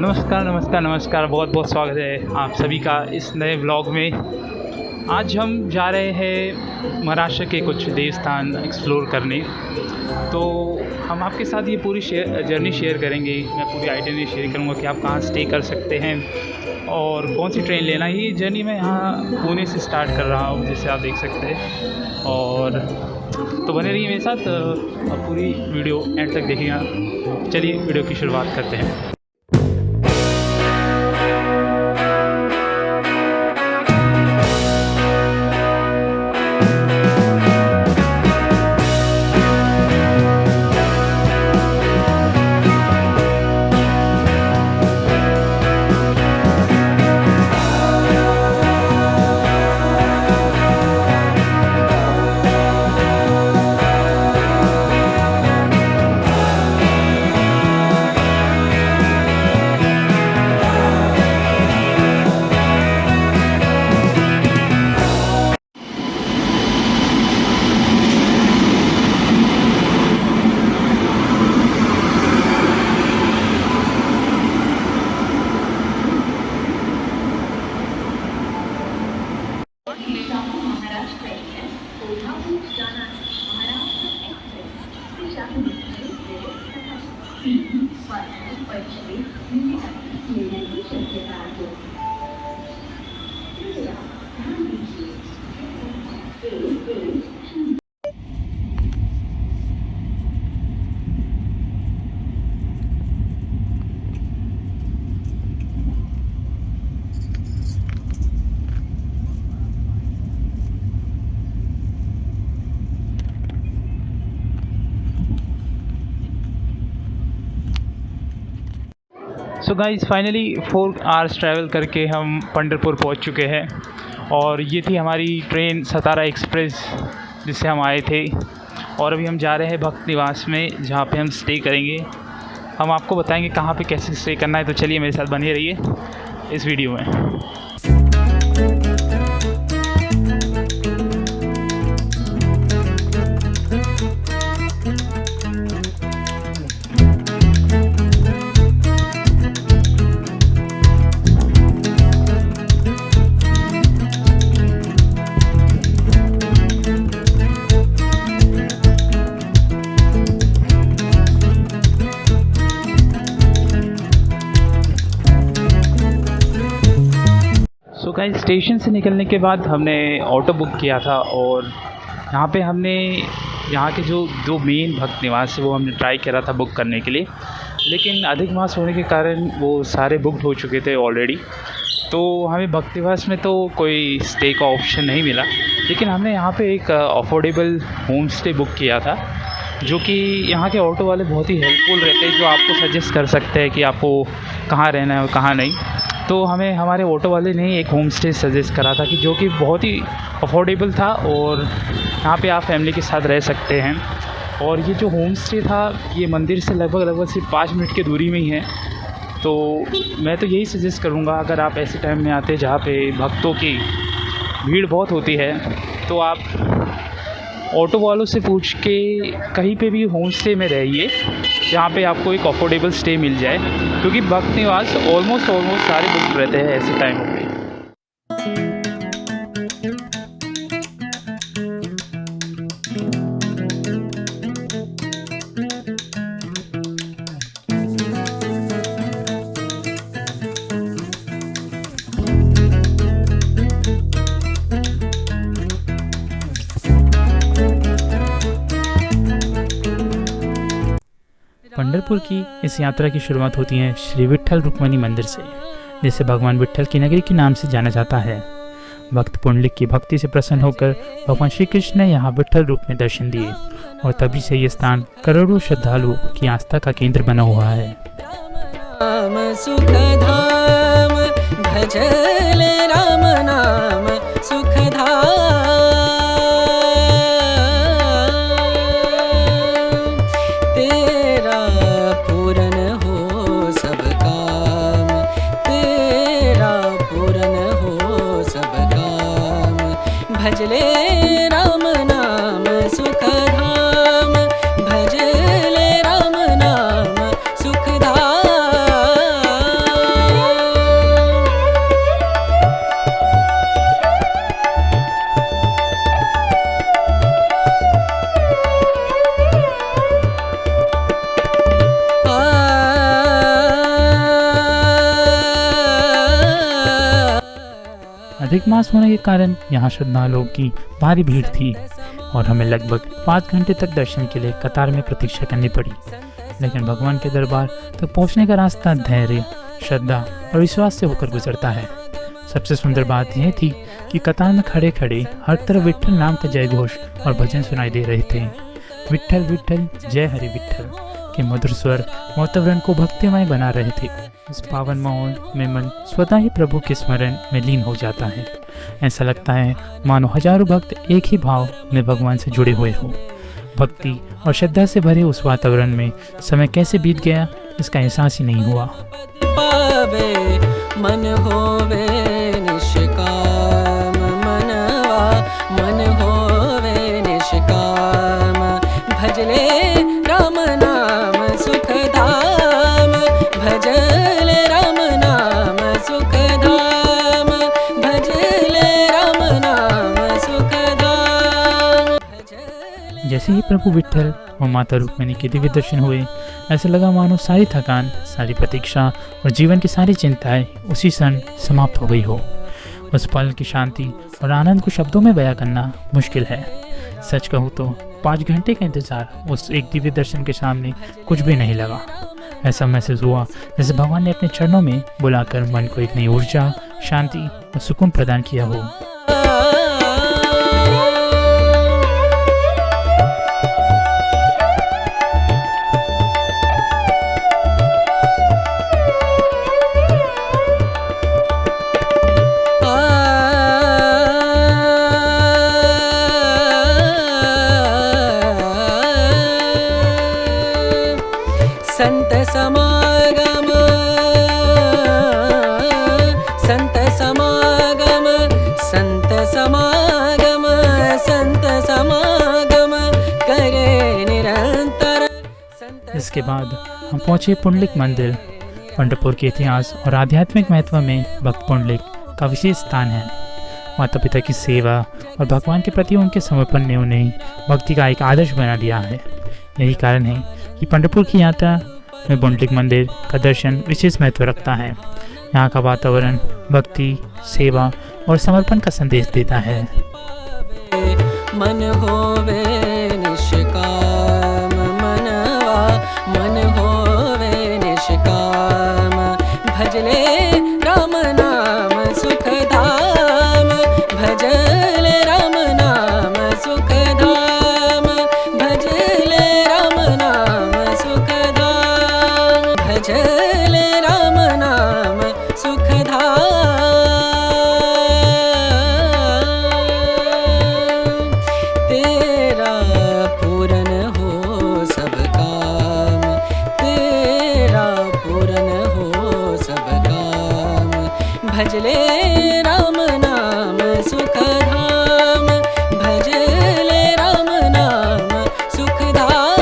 नमस्कार, बहुत बहुत स्वागत है आप सभी का इस नए व्लॉग में। आज हम जा रहे हैं महाराष्ट्र के कुछ देव स्थान एक्सप्लोर करने। तो हम आपके साथ ये पूरी जर्नी शेयर करेंगे। मैं पूरी आइटनरी शेयर करूँगा कि आप कहाँ स्टे कर सकते हैं और कौन सी ट्रेन लेना है। ये जर्नी मैं यहाँ पुणे से स्टार्ट कर रहा हूँ, जैसे आप देख सकते हैं। और तो बने रहिए मेरे साथ, पूरी वीडियो एंड तक देखिएगा। चलिए वीडियो की शुरुआत करते हैं। So guys, finally 4 hours travel करके हम पंढरपुर पहुंच चुके हैं। और ये थी हमारी ट्रेन सतारा एक्सप्रेस जिससे हम आए थे। और अभी हम जा रहे हैं भक्त निवास में, जहाँ पे हम स्टे करेंगे। हम आपको बताएंगे कहाँ पे कैसे स्टे करना है। तो चलिए मेरे साथ बने रहिए इस वीडियो में। तो गाइस, स्टेशन से निकलने के बाद हमने ऑटो बुक किया था। और यहाँ पे हमने यहाँ के जो 2 मेन भक्त निवास है वो हमने ट्राई करा था बुक करने के लिए, लेकिन अधिक मास होने के कारण वो सारे बुकड हो चुके थे ऑलरेडी। तो हमें भक्त निवास में तो कोई स्टे का ऑप्शन नहीं मिला, लेकिन हमने यहाँ पे एक अफोर्डेबल होम स्टे बुक किया था, जो कि यहाँ के ऑटो वाले बहुत ही हेल्पफुल रहते हैं, जो आपको सजेस्ट कर सकते हैं कि आपको कहाँ रहना है और कहाँ नहीं। तो हमें हमारे ऑटो वाले ने एक होम स्टे सजेस्ट करा था, कि जो कि बहुत ही अफोर्डेबल था और यहाँ पे आप फैमिली के साथ रह सकते हैं। और ये जो होम स्टे था ये मंदिर से लगभग सिर्फ 5 मिनट की दूरी में ही है। तो मैं तो यही सजेस्ट करूँगा, अगर आप ऐसे टाइम में आते हैं जहाँ पे भक्तों की भीड़ बहुत होती है, तो आप ऑटो वालों से पूछ के कहीं पे भी होम स्टे में रहिए, जहाँ पे आपको एक अफोर्डेबल स्टे मिल जाए, क्योंकि भक्त निवास ऑलमोस्ट सारे बुक रहते हैं ऐसे टाइमों पे। पंढरपुर की इस यात्रा की शुरुआत होती है श्री विट्ठल रुक्मिणी मंदिर से, जिसे भगवान विट्ठल की नगरी के नाम से जाना जाता है। भक्त पुंडलिक की भक्ति से प्रसन्न होकर भगवान श्री कृष्ण ने यहाँ विट्ठल रूप में दर्शन दिए, और तभी से ये स्थान करोड़ों श्रद्धालुओं की आस्था का केंद्र बना हुआ है। राम सुख धाम भजल राम नाम सुख धाम, तेरा पूरन हो सब काम, तेरा पूरन हो सब काम, भजले राम नाम सुख धाम, भजले राम नाम सुख धाम। अधिक मास होने के कारण यहाँ श्रद्धालुओं की भारी भीड़ थी और हमें लगभग 5 घंटे तक दर्शन के लिए कतार में प्रतीक्षा करनी पड़ी। लेकिन भगवान के दरबार तक पहुँचने का रास्ता धैर्य, श्रद्धा और विश्वास से होकर गुजरता है। सबसे सुंदर बात यह थी कि कतार में खड़े खड़े हर तरफ विट्ठल नाम का जय घोष और भजन सुनाई दे रहे थे। विट्ठल विट्ठल जय हरि विट्ठल के मधुर स्वर वातावरण को भक्तिमय बना रहे थे। इस पावन माहौल में मन स्वतः ही प्रभु के स्मरण में लीन हो जाता है। ऐसा लगता है मानो हजारों भक्त एक ही भाव में भगवान से जुड़े हुए हो। भक्ति और श्रद्धा से भरे उस वातावरण में समय कैसे बीत गया इसका एहसास ही नहीं हुआ। पावे मन होवे निष्काम, मनवा मन होवे निष्काम, भजले राम नाम सुख धाम, भजले राम नाम सुख धाम, भजले राम नाम सुख धाम। जैसे ही प्रभु विट्ठल और माता रुक्मिणी के दिव्य दर्शन हुए, ऐसा लगा मानो सारी थकान, सारी प्रतीक्षा और जीवन की सारी चिंताएं उसी क्षण समाप्त हो गई हो। उस पल की शांति और आनंद को शब्दों में बयां करना मुश्किल है। सच कहूँ तो 5 घंटे का इंतजार उस एक दिव्य दर्शन के सामने कुछ भी नहीं लगा। ऐसा महसूस हुआ जैसे भगवान ने अपने चरणों में बुलाकर मन को एक नई ऊर्जा, शांति और सुकून प्रदान किया हो। संत समागम, संत समागम, संत समागम, संत समागम करे निरंतर। इसके बाद हम पहुंचे पुंडलिक मंदिर। पंढरपुर के इतिहास और आध्यात्मिक महत्व में भक्त पुंडलिक का विशेष स्थान है। माता पिता की सेवा और भगवान के प्रति उनके समर्पण ने उन्हें भक्ति का एक आदर्श बना दिया है। यही कारण है कि पंढरपुर की यात्रा में पुंडलिक मंदिर का दर्शन विशेष महत्व रखता है। यहाँ का वातावरण भक्ति, सेवा और समर्पण का संदेश देता है। मन होवे निष्काम, मनवा मन होवे निष्काम, भजले राम नाम सुख धाम, भजले राम नाम सुख धाम, भजले राम नाम सुख धाम, भजले राम नाम सुख धाम। तेरा पूरन हो सब काम, तेरा पूरन हो सब काम, भजले राम नाम सुख धाम, भजले राम नाम सुख धाम।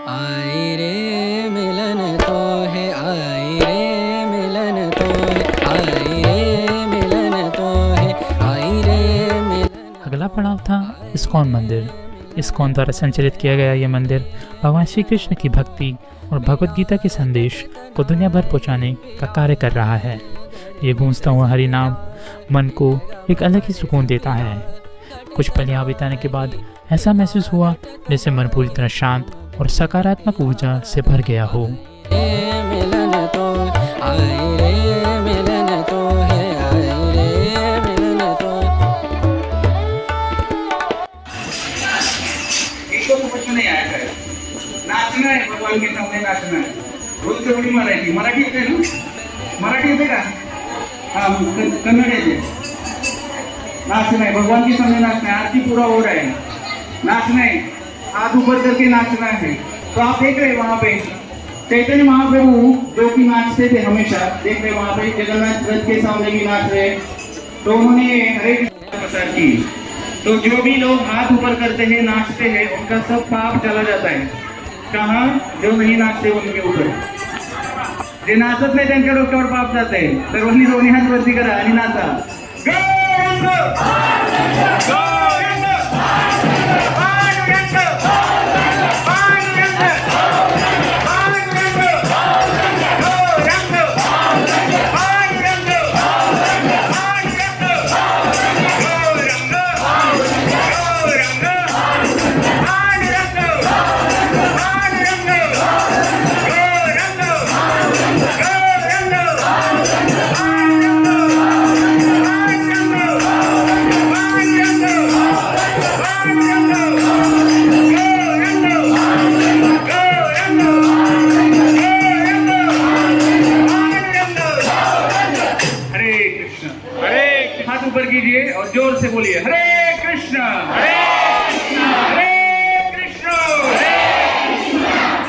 आई रे मिलन तो है, आई रे मिलन तो है, आई रे मिलन तो है, आई रे मिलन। अगला पड़ाव था इस्कॉन मंदिर। इस्कॉन द्वारा संचालित किया गया ये मंदिर भगवान श्री कृष्ण की भक्ति और भगवद गीता के संदेश को दुनिया भर पहुँचाने का कार्य कर रहा है। ये गूंजता हुआ हरि नाम मन को एक अलग ही सुकून देता है। कुछ पल यहाँ बिताने के बाद ऐसा महसूस हुआ जैसे मन पूरी तरह शांत और सकारात्मक ऊर्जा से भर गया हो। मिलन तो आई रे मिलन तो है, आई रे मिलन तो। एक तो समझ में नहीं आया है, नाचना है भगवान के सामने, नाचना है। बोलते बड़ी मराठी, मराठी येते ना, मराठी येते का? हाँ, कन्नड़ येते। नाचना है भगवान के सामने, नाचना है। आरती पूरा हो रहा है, नाचना है, हाथ ऊपर करके नाचना है। तो आप देख रहे हैं वहाँ पे चैतन्य महाप्रभु जो कि नाचते थे हमेशा, देख रहे वहां पे जगन्नाथ रथ के सामने भी नाच रहे, तो उन्होंने हरे कृष्ण का प्रचार की। तो जो भी लोग हाथ ऊपर करते हैं, नाचते हैं, उनका सब पाप चला जाता है। कहाँ? जो नहीं नाचते उनके ऊपर, जे नाचत नाही त्यांच्या डोक्यावर पाप जाते। सर्वांनी दोन्ही हात वरती करा आणि नाचा। गौरंग! गौरंग! पांडुरंग! पांडुरंग! पांडुरंग! गौरंग! पांडुरंग! पांडुरंग! गौरंग! गौरंग! पांडुरंग! पांडुरंग! हाथ ऊपर कीजिए और जोर से बोलिए हरे कृष्ण हरे कृष्ण हरे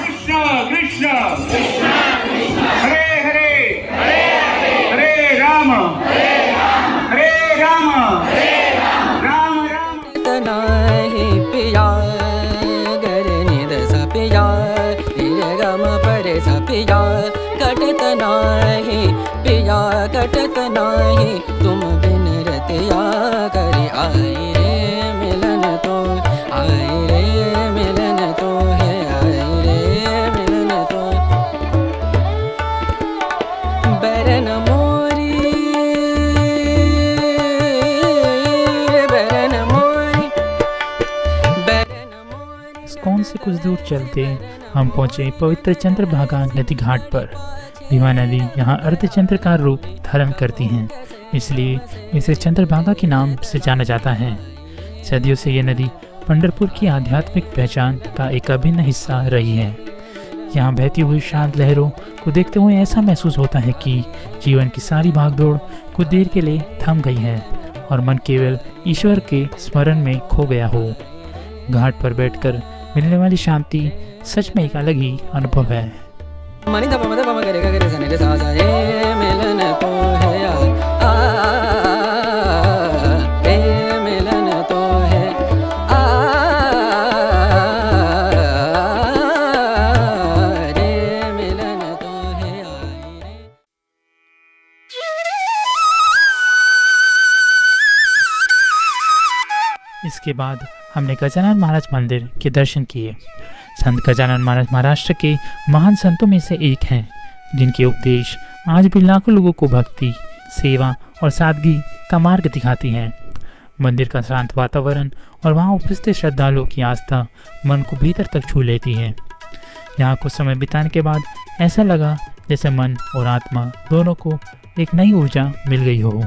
कृष्ण कृष्ण कृष्ण हरे हरे हरे हरे राम हरे राम राम राम। तनाहि पिया गर निद सा पिया रे गम परे सा पिया कटत नाही पिया कटत नाही तुम बिन रतिया करी आई रे मिलन तो आई रे मिलन तो है आई रे मिलन तो बरन मोरी बरन मोरी बरन मोरी। इस्कॉन से कुछ दूर चलते हम पहुंचे पवित्र चंद्रभागा नदी घाट पर। भीमा नदी यहाँ अर्धचंद्र का रूप धारण करती हैं, इसलिए इसे चंद्रभागा के नाम से जाना जाता है। सदियों से ये नदी पंढरपुर की आध्यात्मिक पहचान का एक अभिन्न हिस्सा रही है। यहाँ बहती हुई शांत लहरों को देखते हुए ऐसा महसूस होता है कि जीवन की सारी भागदौड़ कुछ देर के लिए थम गई है और मन केवल ईश्वर के स्मरण में खो गया हो। घाट पर बैठकर मिलने वाली शांति सच में एक अलग ही अनुभव है। मनि ध पम ध पम गरे ग गरे सा नि रे सा सा रे मिलन तो है आ रे मिलन तो है आ रे मिलन तो है आई रे। इसके बाद हमने गजानन महाराज मंदिर के दर्शन किए। संत गजानन महाराज महाराष्ट्र के महान संतों में से एक हैं, जिनके उपदेश आज भी लाखों लोगों को भक्ति, सेवा और सादगी का मार्ग दिखाती हैं। मंदिर का शांत वातावरण और वहाँ उपस्थित श्रद्धालुओं की आस्था मन को भीतर तक छू लेती है। यहाँ कुछ समय बिताने के बाद ऐसा लगा जैसे मन और आत्मा दोनों को एक नई ऊर्जा मिल गई हो।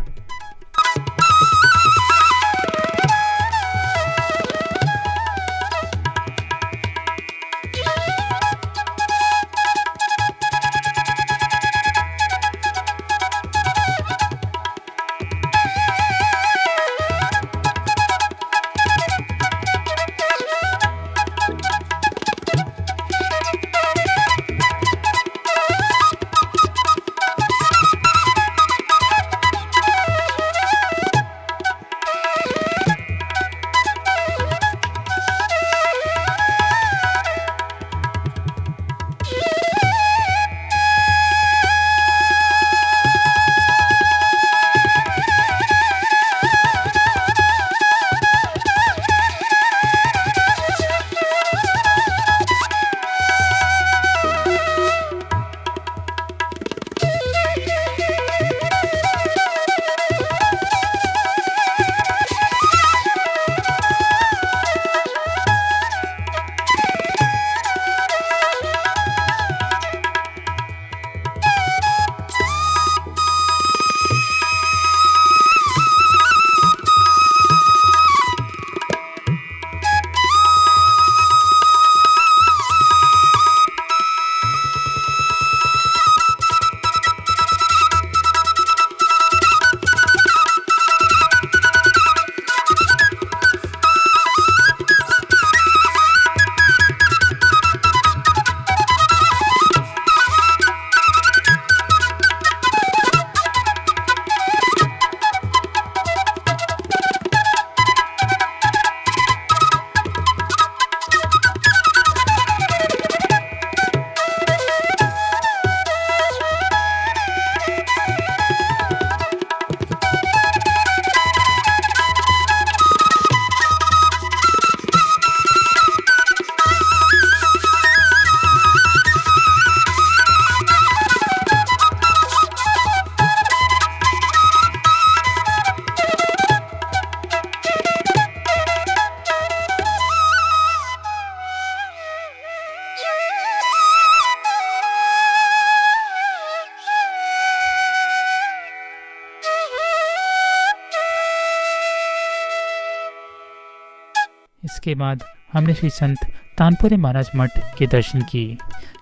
इसके बाद हमने श्री संत तानपुरे महाराज मठ के दर्शन किए।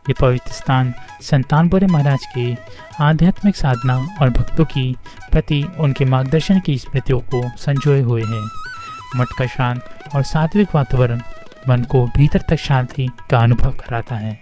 ये पवित्र स्थान संत तानपुरे महाराज के आध्यात्मिक साधना और भक्तों की प्रति उनके मार्गदर्शन की स्मृतियों को संजोए हुए है। मठ का शांत और सात्विक वातावरण मन को भीतर तक शांति का अनुभव कराता है।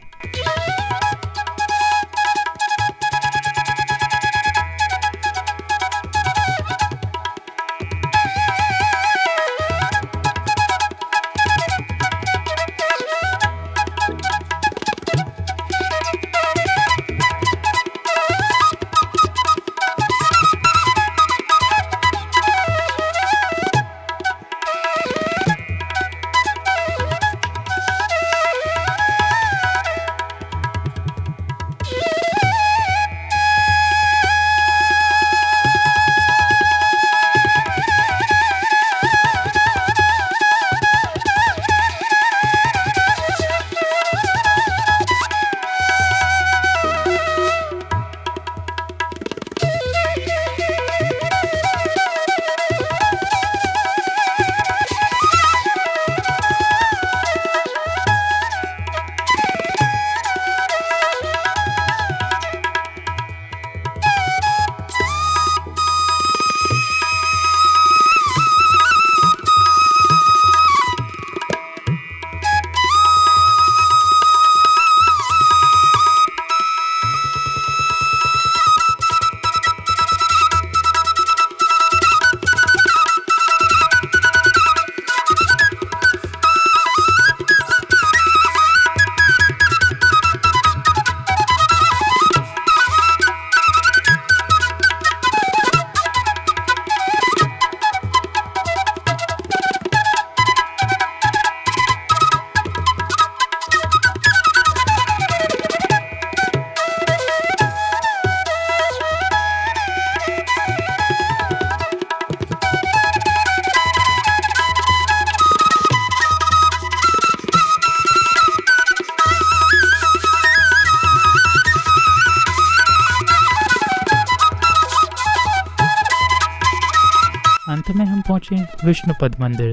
अंत में हम पहुंचे विष्णुपद मंदिर।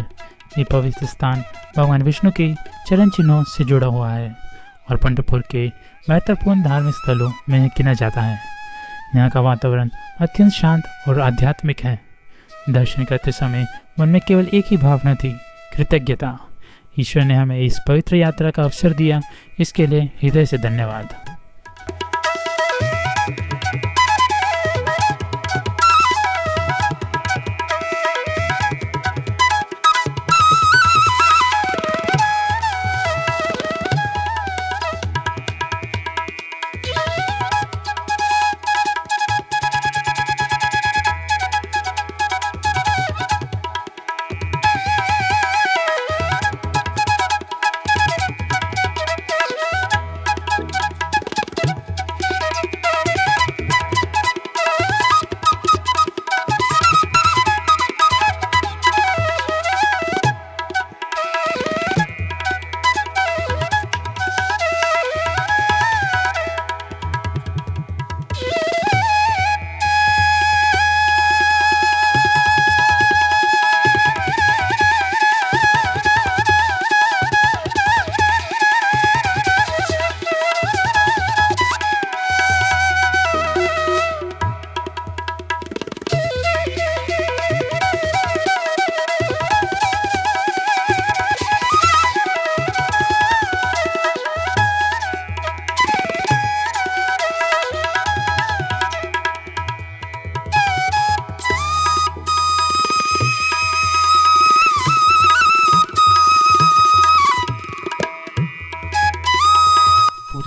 ये पवित्र स्थान भगवान विष्णु के चरण चिन्हों से जुड़ा हुआ है और पंढरपुर के महत्वपूर्ण धार्मिक स्थलों में गिना जाता है। यहाँ का वातावरण अत्यंत शांत और आध्यात्मिक है। दर्शन करते समय मन में केवल एक ही भावना थी, कृतज्ञता। ईश्वर ने हमें इस पवित्र यात्रा का अवसर दिया, इसके लिए हृदय से धन्यवाद।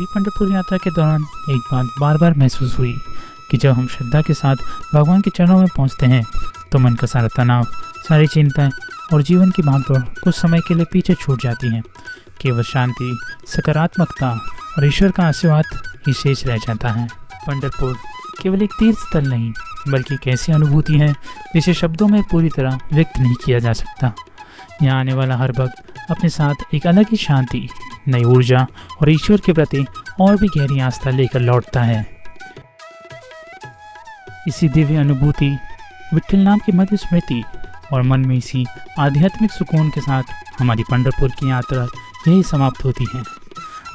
पंढरपुर यात्रा के दौरान एक बात बार बार महसूस हुई कि जब हम श्रद्धा के साथ भगवान के चरणों में पहुंचते हैं तो मन का सारा तनाव, सारी चिंताएं और जीवन की भागदौड़ कुछ समय के लिए पीछे छूट जाती हैं। केवल शांति, सकारात्मकता और ईश्वर का आशीर्वाद ही शेष रह जाता है। पंढरपुर केवल एक तीर्थ स्थल नहीं बल्कि एक ऐसी अनुभूति है जिसे शब्दों में पूरी तरह व्यक्त नहीं किया जा सकता। यहाँ आने वाला हर भक्त अपने साथ एक अलग ही शांति, नई ऊर्जा और ईश्वर के प्रति और भी गहरी आस्था लेकर लौटता है। इसी दिव्य अनुभूति, विट्ठल नाम की मधुर स्मृति और मन में इसी आध्यात्मिक सुकून के साथ हमारी पंढरपुर की यात्रा यही समाप्त होती है।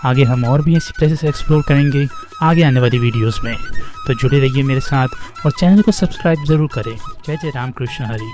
आगे हम और भी ऐसी प्लेसेस एक्सप्लोर करेंगे आगे आने वाली वीडियोस में, तो जुड़े रहिए मेरे साथ और चैनल को सब्सक्राइब ज़रूर करें। जय जय राम कृष्ण हरि।